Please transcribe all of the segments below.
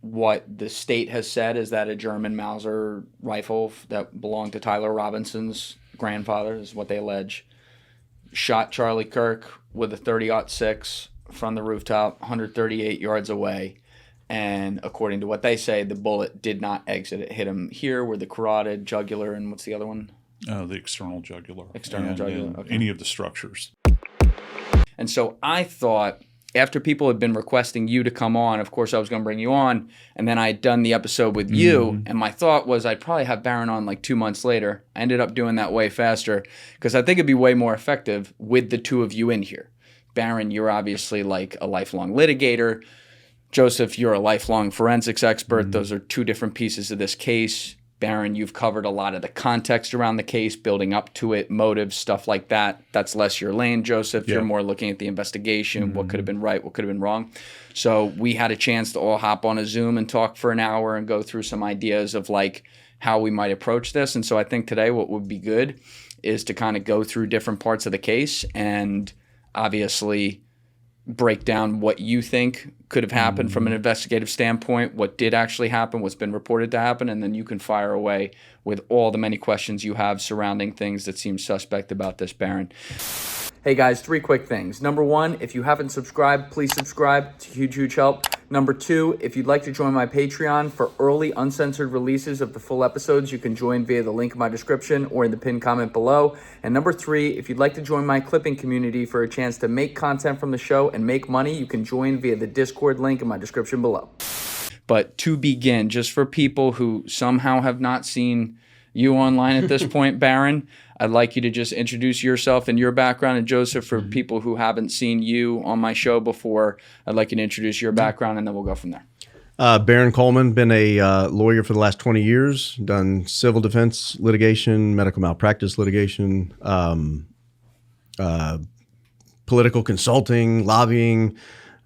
what the state has said is that a German Mauser rifle that belonged to Tyler Robinson's grandfather, is what they allege, shot Charlie Kirk with a 30-06 from the rooftop, 138 yards away. And according to what they say, the bullet did not exit. It hit him here where the carotid, jugular, and what's the other one? The external jugular. External jugular, okay. Any of the structures. And so I thought, after people had been requesting you to come on, of course I was going to bring you on, and then I had done the episode with you, and my thought was I'd probably have Baron on like 2 months later. I ended up doing that way faster because I think it'd be way more effective with the two of you in here. Baron, you're obviously like a lifelong litigator. Joseph, you're a lifelong forensics expert. Those are two different pieces of this case. Baron, you've covered a lot of the context around the case, building up to it, motives, stuff like that. That's less your lane, Joseph. You're more looking at the investigation, what could have been right, what could have been wrong. So we had a chance to all hop on a Zoom and talk for an hour and go through some ideas of like how we might approach this. And so I think today what would be good is to kind of go through different parts of the case and obviously break down what you think could have happened from an investigative standpoint, what did actually happen, what's been reported to happen, and then you can fire away with all the many questions you have surrounding things that seem suspect about this, Baron. Hey guys, 3 quick things. Number 1, if you haven't subscribed, please subscribe. It's a huge, huge help. Number 2, if you'd like to join my Patreon for early uncensored releases of the full episodes, you can join via the link in my description or in the pinned comment below. And number 3, if you'd like to join my clipping community for a chance to make content from the show and make money, you can join via the Discord link in my description below. But to begin, just for people who somehow have not seen you online at this point, Baron, I'd like you to just introduce yourself and your background. And Joseph, for people who haven't seen you on my show before, I'd like you to introduce your background, and then we'll go from there. Baron Coleman, been a lawyer for the last 20 years, done civil defense litigation, medical malpractice litigation, political consulting, lobbying,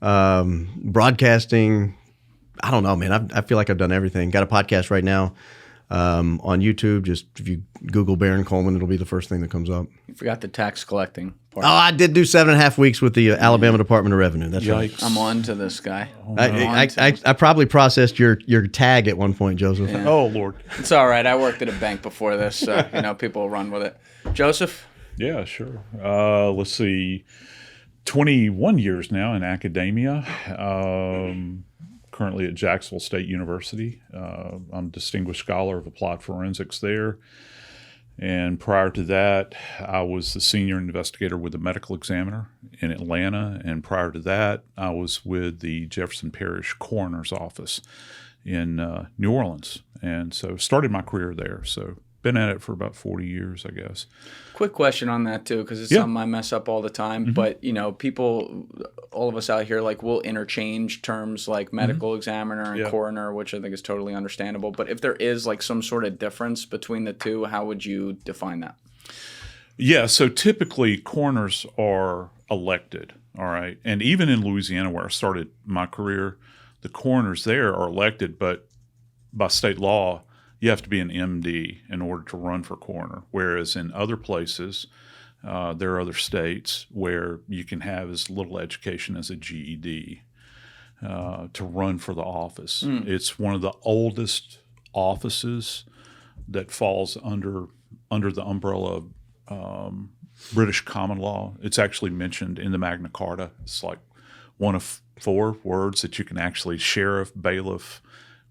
broadcasting. I don't know, man. I feel like I've done everything. Got a podcast right now. On YouTube, just if you Google Baron Coleman, it'll be the first thing that comes up. You forgot the tax collecting part. Oh, I did do 7.5 weeks with the Alabama Department of Revenue. That's right. I'm on to this guy. I probably processed your tag at one point, Joseph. Yeah. Oh, Lord. It's all right. I worked at a bank before this, so people will run with it. Joseph? Yeah, sure. Let's see. 21 years now in academia. Currently at Jacksonville State University. I'm a distinguished scholar of applied forensics there. And prior to that, I was the senior investigator with the medical examiner in Atlanta. And prior to that, I was with the Jefferson Parish Coroner's Office in New Orleans. And so started my career there. So been at it for about 40 years, I guess. Quick question on that too, because it's something I mess up all the time. But people, all of us out here, like we'll interchange terms like medical examiner and coroner, which I think is totally understandable. But if there is like some sort of difference between the two, how would you define that? Yeah, so typically coroners are elected, all right? And even in Louisiana where I started my career, the coroners there are elected, but by state law, you have to be an MD in order to run for coroner, whereas in other places, there are other states where you can have as little education as a GED to run for the office. It's one of the oldest offices that falls under the umbrella of British common law. It's actually mentioned in the Magna Carta. It's like one of 4 words that you can actually sheriff, bailiff,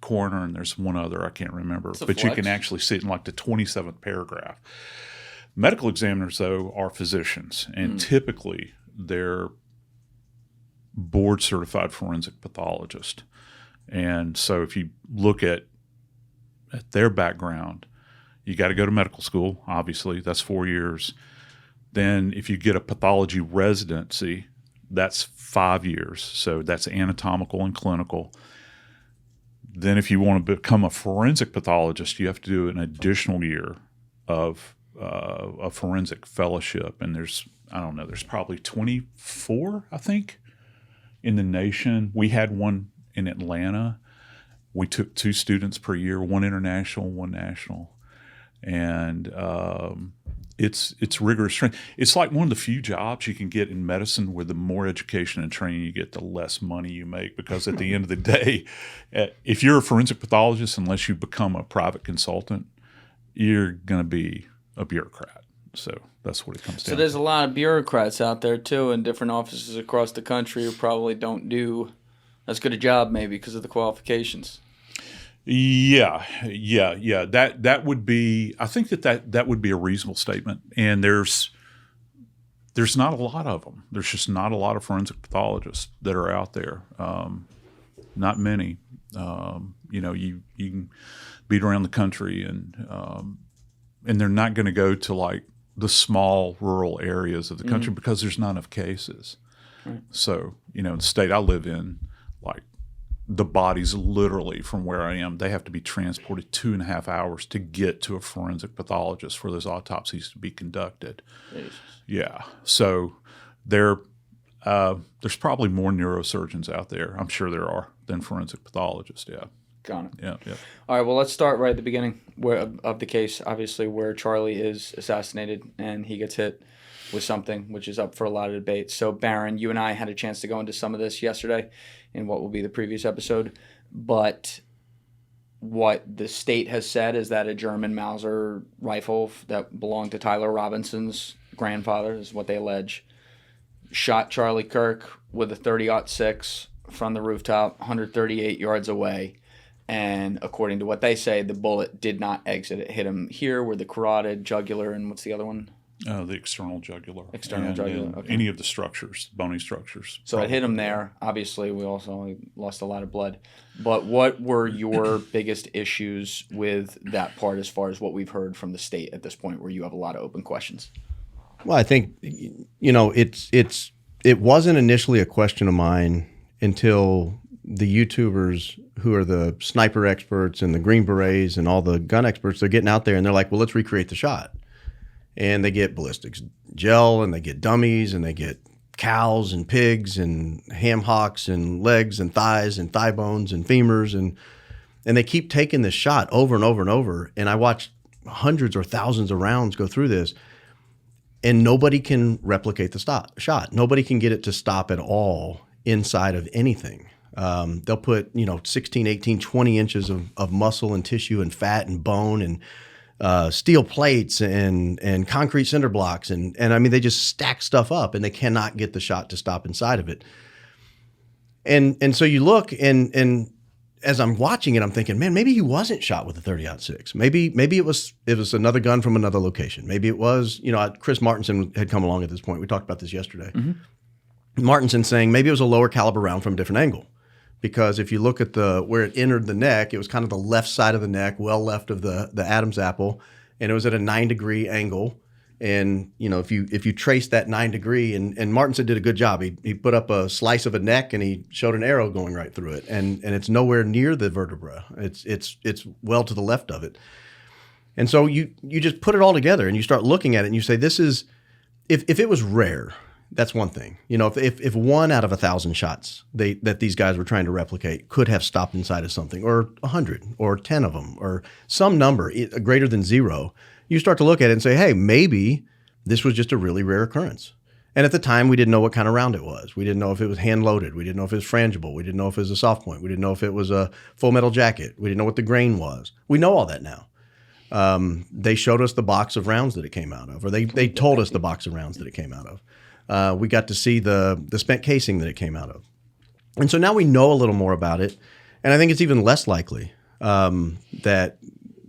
coroner, and there's one other I can't remember, but you can actually see it in like the 27th paragraph. Medical examiners, though, are physicians, and typically they're board-certified forensic pathologists. And so if you look at their background, you got to go to medical school, obviously. That's 4 years. Then if you get a pathology residency, that's 5 years. So that's anatomical and clinical. Then if you want to become a forensic pathologist, you have to do an additional year of a forensic fellowship. And there's probably 24, I think, in the nation. We had one in Atlanta. We took 2 students per year, one international, one national. and it's rigorous training. It's like one of the few jobs you can get in medicine where the more education and training you get, the less money you make. Because at the end of the day, if you're a forensic pathologist, unless you become a private consultant, you're going to be a bureaucrat. So that's what it comes down to. So there's a lot of bureaucrats out there, too, in different offices across the country who probably don't do as good a job maybe because of the qualifications. Yeah. That would be. I think that would be a reasonable statement. And there's not a lot of them. There's just not a lot of forensic pathologists that are out there. Not many. You can beat around the country, and they're not going to go to like the small rural areas of the country because there's not enough cases. Right. So the state I live in, like, the bodies literally from where I am, they have to be transported 2.5 hours to get to a forensic pathologist for those autopsies to be conducted. Jesus. Yeah. So there's probably more neurosurgeons out there, I'm sure there are, than forensic pathologists. Yeah. Got it. Yeah. All right, well, let's start right at the beginning of the case, obviously, where Charlie is assassinated and he gets hit with something, which is up for a lot of debate. So, Baron, you and I had a chance to go into some of this yesterday in what will be the previous episode. But what the state has said is that a German Mauser rifle that belonged to Tyler Robinson's grandfather, is what they allege, shot Charlie Kirk with a .30-06 from the rooftop, 138 yards away. And according to what they say, the bullet did not exit. It hit him here where the carotid, jugular, and what's the other one? The external jugular. Okay. Any of the structures, bony structures. So it hit him there. Obviously, we also lost a lot of blood. But what were your biggest issues with that part as far as what we've heard from the state at this point where you have a lot of open questions? Well, I think, it wasn't initially a question of mine until the YouTubers who are the sniper experts and the Green Berets and all the gun experts, they're getting out there and they're like, well, let's recreate the shot. And they get ballistics gel and they get dummies and they get cows and pigs and ham hocks and legs and thighs and thigh bones and femurs. And they keep taking this shot over and over and over. And I watched hundreds or thousands of rounds go through this. And nobody can replicate the shot. Nobody can get it to stop at all inside of anything. They'll put, 16, 18, 20 inches of muscle and tissue and fat and bone and steel plates and concrete cinder blocks. And I mean, they just stack stuff up and they cannot get the shot to stop inside of it. And so you look and as I'm watching it, I'm thinking, man, maybe he wasn't shot with a .30-06. Maybe it was another gun from another location. Maybe it was, Chris Martinson had come along at this point. We talked about this yesterday. Mm-hmm. Martinson saying maybe it was a lower caliber round from a different angle. Because if you look at where it entered the neck, it was kind of the left side of the neck, well left of the Adam's apple, and it was at a 9-degree angle. And if you trace that 9-degree, and Martinson did a good job. He put up a slice of a neck and he showed an arrow going right through it, and it's nowhere near the vertebra. It's well to the left of it. And so you just put it all together and you start looking at it and you say, this is if it was rare. That's one thing. If 1 out of 1,000 shots that these guys were trying to replicate could have stopped inside of something, or 100, or 10 of them, or some number greater than 0, you start to look at it and say, hey, maybe this was just a really rare occurrence. And at the time, we didn't know what kind of round it was. We didn't know if it was hand-loaded. We didn't know if it was frangible. We didn't know if it was a soft point. We didn't know if it was a full metal jacket. We didn't know what the grain was. We know all that now. They showed us the box of rounds that it came out of, or they told us the box of rounds that it came out of. We got to see the spent casing that it came out of. And so now we know a little more about it. And I think it's even less likely that,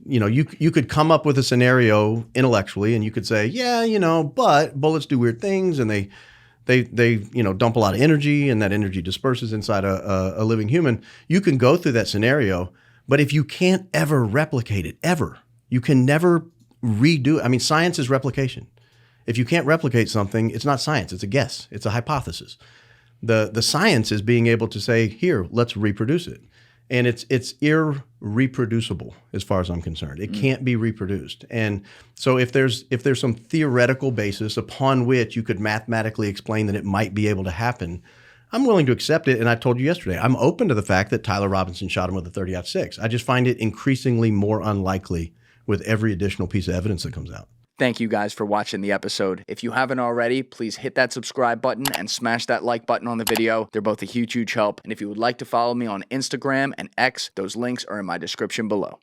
you could come up with a scenario intellectually and you could say, yeah, but bullets do weird things and they dump a lot of energy and that energy disperses inside a living human. You can go through that scenario, but if you can't ever replicate it, you can never redo it. I mean, science is replication. If you can't replicate something, it's not science. It's a guess. It's a hypothesis. The science is being able to say, here, let's reproduce it. And it's irreproducible as far as I'm concerned. It can't be reproduced. And so if there's some theoretical basis upon which you could mathematically explain that it might be able to happen, I'm willing to accept it. And I told you yesterday, I'm open to the fact that Tyler Robinson shot him with a .30-06. I just find it increasingly more unlikely with every additional piece of evidence that comes out. Thank you guys for watching the episode. If you haven't already, please hit that subscribe button and smash that like button on the video. They're both a huge, huge help. And if you would like to follow me on Instagram and X, those links are in my description below.